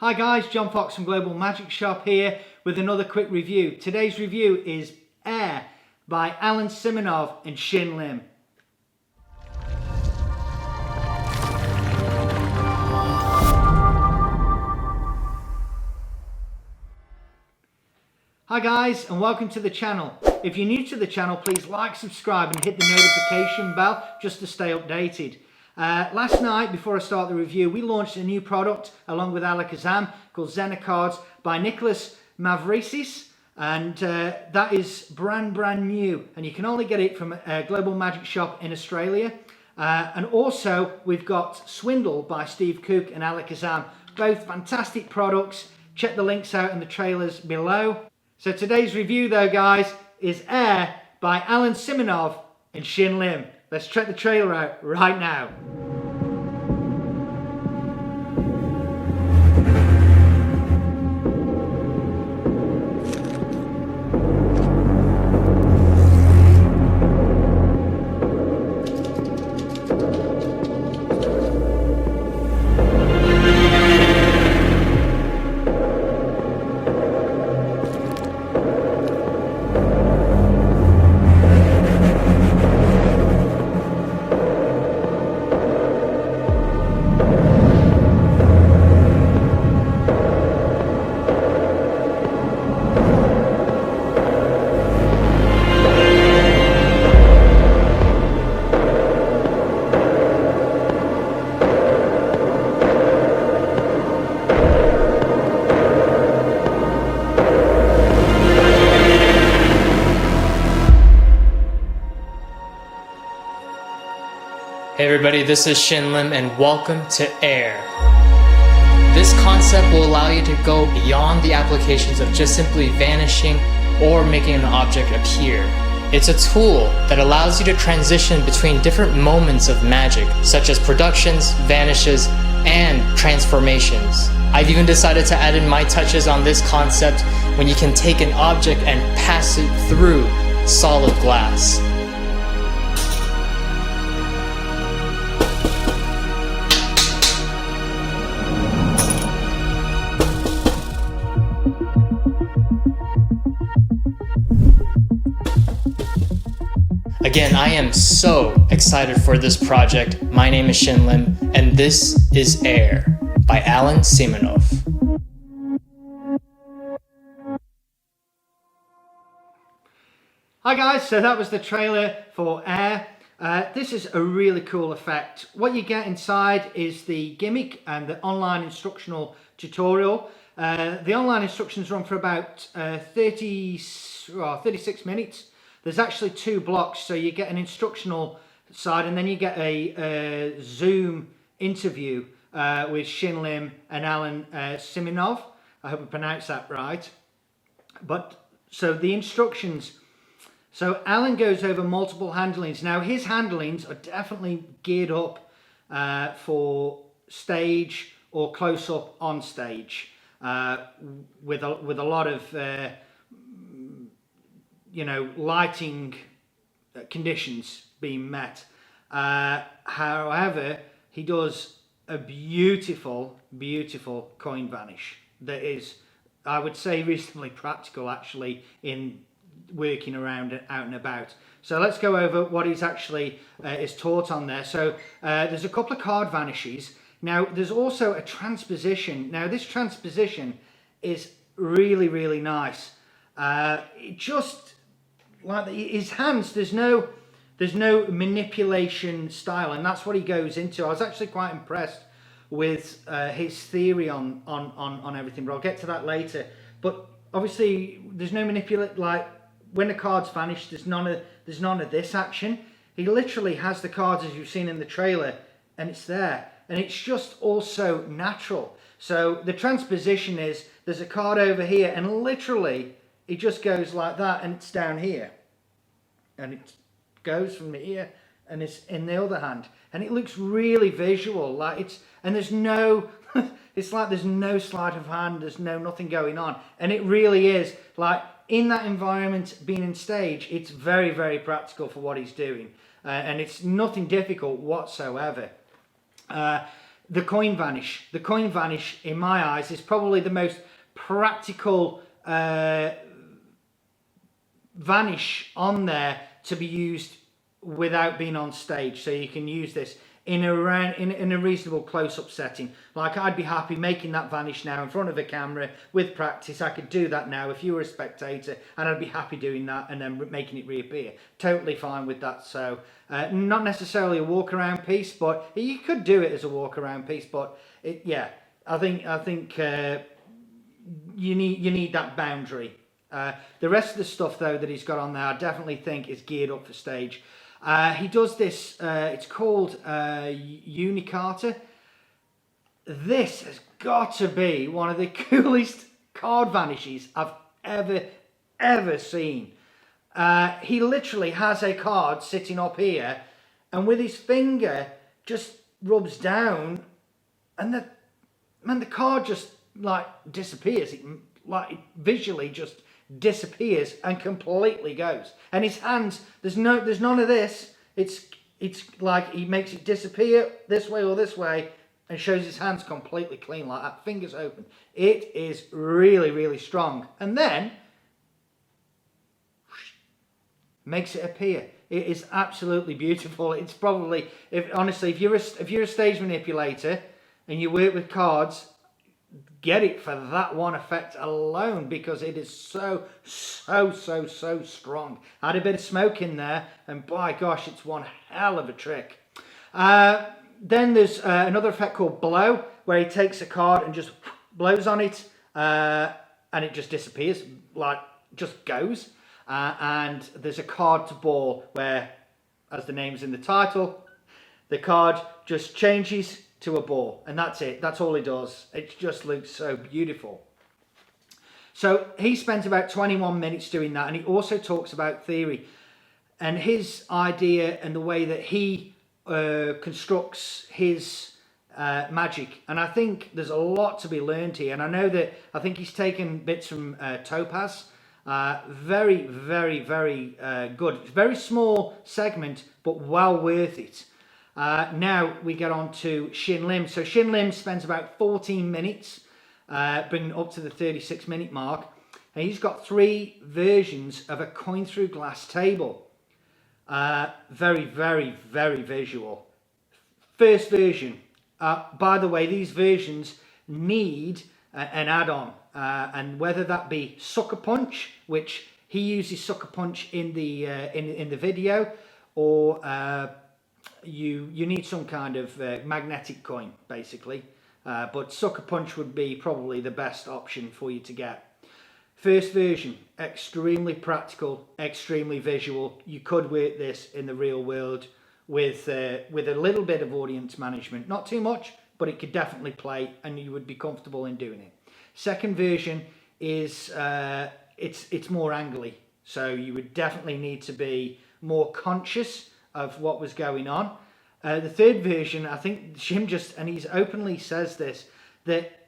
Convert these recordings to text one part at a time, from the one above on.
Hi guys, John Fox from Global Magic Shop here with another quick review. Today's review is Air by Alan Simonov and Shin Lim. Hi guys and welcome to the channel. If you're new to the channel, please like, subscribe and hit the notification bell just to stay updated. Last night, before I start the review, we launched a new product along with Alakazam called Xena Cards by Nicholas Mavricis, and that is brand new, and you can only get it from Global Magic Shop in Australia. And also we've got Swindle by Steve Cook and Alakazam, both fantastic products. Check the links out in the trailers below. So today's review though guys is Air by Alan Simonov and Shin Lim. Let's check the trailer out right now. Hey everybody, this is Shin Lim and welcome to Air. This concept will allow you to go beyond the applications of just simply vanishing or making an object appear. It's a tool that allows you to transition between different moments of magic, such as productions, vanishes, and transformations. I've even decided to add in my touches on this concept when you can take an object and pass it through solid glass. Again, I am so excited for this project. My name is Shin Lim, and this is Air by Alan Simonov. Hi guys, so that was the trailer for Air. This is a really cool effect. What you get inside is the gimmick and the online instructional tutorial. The online instructions run for about 36 minutes. There's actually two blocks, so you get an instructional side and then you get a Zoom interview with Shin Lim and Alan Simonov. I hope I pronounced that right. But so the instructions, so Alan goes over multiple handlings. Now his handlings are definitely geared up for stage or close up on stage with a lot of lighting conditions being met. However, he does a beautiful coin vanish that is, I would say, reasonably practical actually in working around out and about. So let's go over what he's actually is taught on there. So there's a couple of card vanishes. Now there's also a transposition. Now this transposition is really nice. It just like his hands, there's no manipulation style, and that's what he goes into. I was actually quite impressed with his theory on everything, but I'll get to that later. But obviously there's no manipulate, like when the cards vanish, there's none of this action. He literally has the cards as you've seen in the trailer, and it's there, and it's just also natural. So the transposition is there's a card over here, and literally it just goes like that, and it's down here, and it goes from here, and it's in the other hand, and it looks really visual, like it's, and there's no it's like there's no sleight of hand, there's nothing going on, and it really is like in that environment, being in stage, it's very practical for what he's doing, and it's nothing difficult whatsoever. the coin vanish. The coin vanish, in my eyes, is probably the most practical vanish on there to be used without being on stage. So you can use this in a reasonable close-up setting. Like, I'd be happy making that vanish now in front of a camera with practice. I could do that now if you were a spectator, and I'd be happy doing that and then making it reappear. Totally fine with that. So not necessarily a walk-around piece, but you could do it as a walk-around piece. But I think you need that boundary. The rest of the stuff though that he's got on there, I definitely think is geared up for stage. He does this, it's called Unicarta. This has got to be one of the coolest card vanishes I've ever seen. He literally has a card sitting up here, and with his finger just rubs down, and the card just like disappears. It visually just disappears and completely goes. And his hands, there's none of this. It's like he makes it disappear this way or this way and shows his hands completely clean like that, fingers open. It is really, really strong. And then makes it appear. It is absolutely beautiful. It's probably, if you're a stage manipulator and you work with cards, get it for that one effect alone, because it is so strong. I had a bit of smoke in there, and by gosh, it's one hell of a trick. Then there's another effect called blow, where he takes a card and just blows on it, and it just disappears, like just goes. And there's a card to ball, where, as the name's in the title, the card just changes to a ball, and that's it. That's all he does. It just looks so beautiful. So he spent about 21 minutes doing that, and he also talks about theory and his idea and the way that he constructs his magic. And I think there's a lot to be learned here, and I think he's taken bits from Topaz. Very good. Very small segment, but well worth it. Now we get on to Shin Lim. So Shin Lim spends about 14 minutes, bringing it up to the 36-minute mark. And he's got 3 versions of a coin through glass table. Very visual. First version. By the way, these versions need an add-on. And whether that be Sucker Punch, which he uses Sucker Punch in the video, or you need some kind of magnetic coin, basically. But Sucker Punch would be probably the best option for you to get. First version, extremely practical, extremely visual. You could work this in the real world with a little bit of audience management. Not too much, but it could definitely play, and you would be comfortable in doing it. Second version is it's more angly, so you would definitely need to be more conscious of what was going on. The third version, I think Shim and he openly says this, that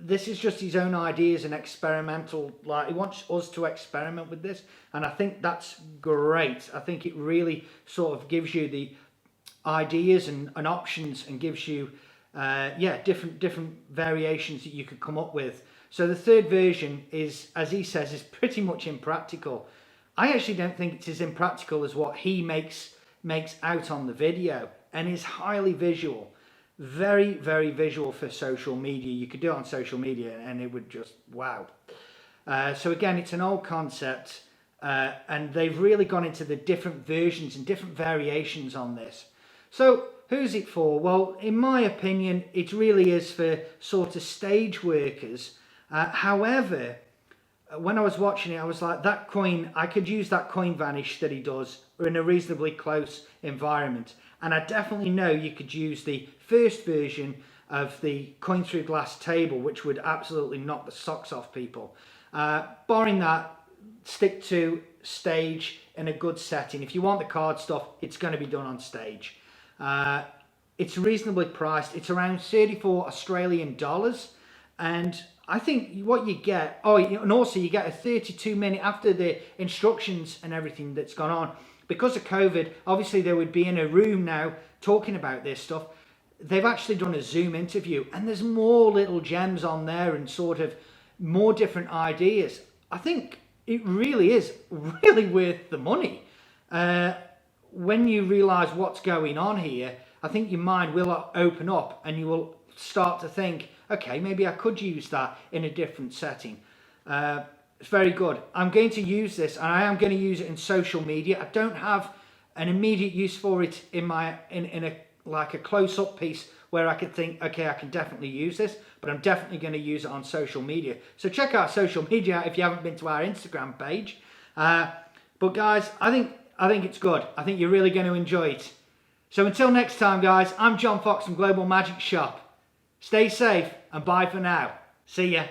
this is just his own ideas and experimental, like he wants us to experiment with this, and I think that's great. I think it really sort of gives you the ideas and options, and gives you different variations that you could come up with. So the third version is, as he says, is pretty much impractical. I actually don't think it's as impractical as what he makes out on the video, and is highly visual. Very visual for social media. You could do it on social media and it would just wow. So again, it's an old concept, and they've really gone into the different versions and different variations on this. So who's it for? Well, in my opinion, it really is for sort of stage workers. However, when I was watching it, I was like, that coin, I could use that coin vanish that he does in a reasonably close environment. And I definitely know you could use the first version of the coin through glass table, which would absolutely knock the socks off people. Barring that, stick to stage in a good setting. If you want the card stuff, it's going to be done on stage. It's reasonably priced. It's around 34 Australian dollars. And I think what you get, and also you get a 32-minute, after the instructions and everything that's gone on. Because of COVID, obviously they would be in a room now talking about this stuff. they've actually done a Zoom interview, and there's more little gems on there and sort of more different ideas. I think it really is really worth the money. When you realise what's going on here, I think your mind will open up and you will start to think, okay, maybe I could use that in a different setting. It's very good. I'm going to use this, and I am going to use it in social media. I don't have an immediate use for it in a like a close-up piece where I could think, okay, I can definitely use this, but I'm definitely going to use it on social media. So check out social media if you haven't been to our Instagram page. But guys, I think it's good. I think you're really going to enjoy it. So until next time, guys, I'm John Fox from Global Magic Shop. Stay safe and bye for now. See ya.